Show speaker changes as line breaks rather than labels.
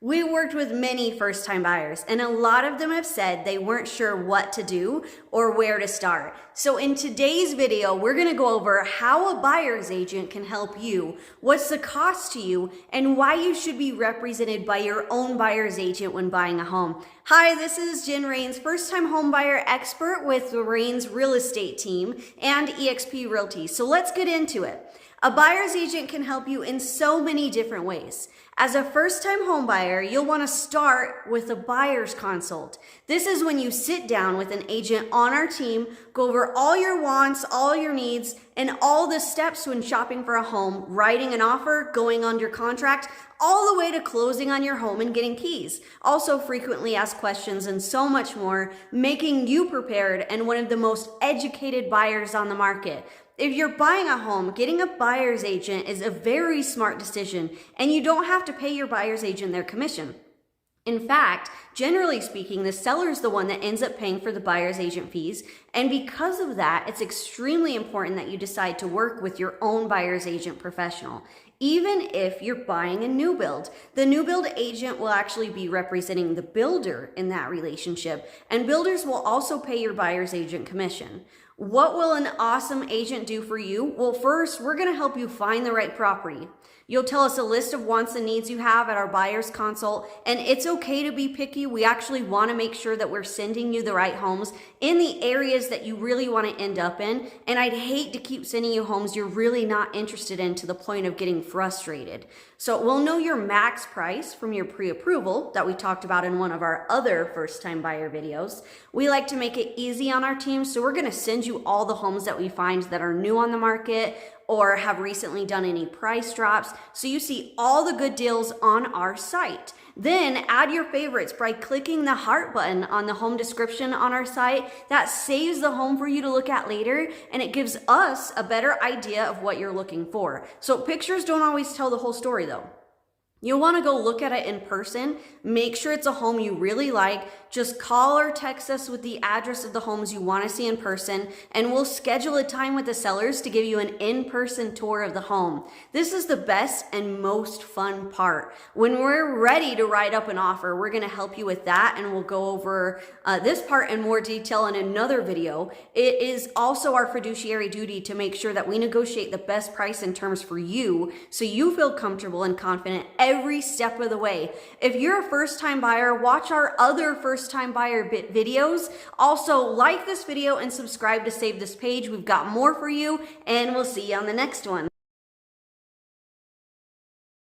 We worked with many first-time buyers, and a lot of them have said they weren't sure what to do or where to start. So in today's video, we're gonna go over how a buyer's agent can help you, what's the cost to you, and why you should be represented by your own buyer's agent when buying a home. Hi, this is Jen Rains, first-time home buyer expert with the Rains Real Estate team and eXp Realty. So let's get into it. A buyer's agent can help you in so many different ways. As a first-time home buyer, you'll want to start with a buyer's consult. This is when you sit down with an agent on our team, go over all your wants, all your needs, and all the steps when shopping for a home, writing an offer, going under contract, all the way to closing on your home and getting keys. Also frequently asked questions and so much more, making you prepared and one of the most educated buyers on the market. If you're buying a home, getting a buyer's agent is a very smart decision, and you don't have to pay your buyer's agent their commission. In fact, generally speaking, the seller is the one that ends up paying for the buyer's agent fees, and because of that, it's extremely important that you decide to work with your own buyer's agent professional. Even if you're buying a new build, the new build agent will actually be representing the builder in that relationship, and builders will also pay your buyer's agent commission. What will an awesome agent do for you? Well, first, we're going to help you find the right property. You'll tell us a list of wants and needs you have at our buyer's consult, and it's okay to be picky. We actually want to make sure that we're sending you the right homes in the areas that you really want to end up in, and I'd hate to keep sending you homes you're really not interested in to the point of getting frustrated. So we'll know your max price from your pre-approval that we talked about in one of our other first-time buyer videos. We like to make it easy on our team, so we're going to send you all the homes that we find that are new on the market or have recently done any price drops, so you see all the good deals on our site. Then add your favorites by clicking the heart button on the home description on our site. That saves the home for you to look at later, and it gives us a better idea of what you're looking for. So pictures don't always tell the whole story though. You'll want to go look at it in person, make sure it's a home you really like, just call or text us with the address of the homes you want to see in person, and we'll schedule a time with the sellers to give you an in-person tour of the home. This is the best and most fun part. When we're ready to write up an offer, we're going to help you with that, and we'll go over this part in more detail in another video. It is also our fiduciary duty to make sure that we negotiate the best price and terms for you so you feel comfortable and confident every step of the way. If you're a first-time buyer, watch our other first-time buyer videos. Also, like this video and subscribe to save this page. We've got more for you, and we'll see you on the next one.